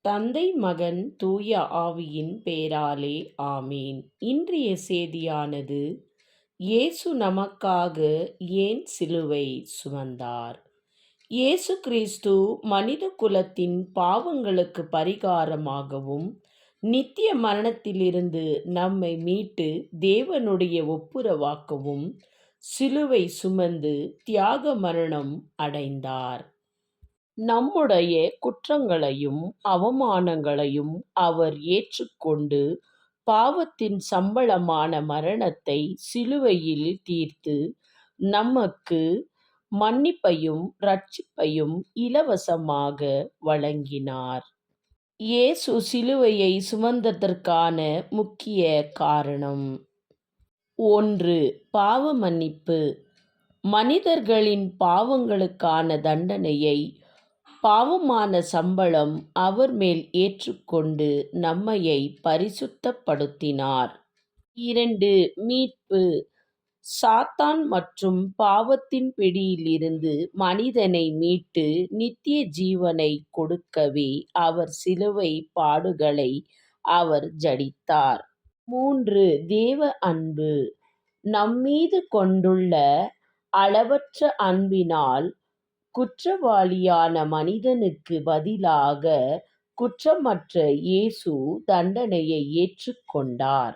தந்தை மகன் தூய ஆவியின் பேராலே ஆமீன். இன்றைய செய்தியானது இயேசு நமக்காக ஏன் சிலுவை சுமந்தார். இயேசு கிறிஸ்து மனித குலத்தின் பாவங்களுக்கு பரிகாரமாகவும் நித்திய மரணத்திலிருந்து நம்மை மீட்டு தேவனுடைய ஒப்புரவாக்கவும் சிலுவை சுமந்து தியாக மரணம் அடைந்தார். நம்முடைய குற்றங்களையும் அவமானங்களையும் அவர் ஏற்றுக்கொண்டு பாவத்தின் சம்பளமான மரணத்தை சிலுவையில் தீர்த்து நமக்கு மன்னிப்பையும் இரட்சிப்பையும் இலவசமாக வழங்கினார். இயேசு சிலுவையை சுமந்ததற்கான முக்கிய காரணம்: 1. பாவ மன்னிப்பு. மனிதர்களின் பாவங்களுக்கான தண்டனையை பாவமான சம்பளம் அவர் மேல் ஏற்றுக்கொண்டு நம்மையை பரிசுத்தப்படுத்தினார். 2. மீட்பு. சாத்தான் மற்றும் பாவத்தின் பிடியிலிருந்து மனிதனை மீட்டு நித்திய ஜீவனை கொடுக்கவே அவர் சிலுவை பாடுகளை அவர் ஜடித்தார். 3. தேவ அன்பு. நம்மீது கொண்டுள்ள அளவற்ற அன்பினால் குற்றவாளியான மனிதனுக்கு பதிலாக குற்றமற்ற இயேசு தண்டனையை ஏற்றுக்கொண்டார்.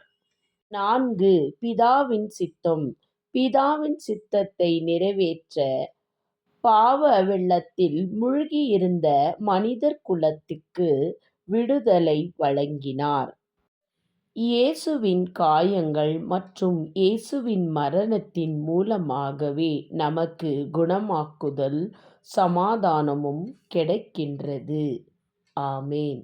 4. பிதாவின் சித்தம். பிதாவின் சித்தத்தை நிறைவேற்ற பாவ வெள்ளத்தில் மூழ்கியிருந்த மனிதர் குலத்துக்கு விடுதலை வழங்கினார். இயேசுவின் காயங்கள் மற்றும் இயேசுவின் மரணத்தின் மூலமாகவே நமக்கு குணமாக்குதல் சமாதானமும் கிடைக்கின்றது. ஆமென்.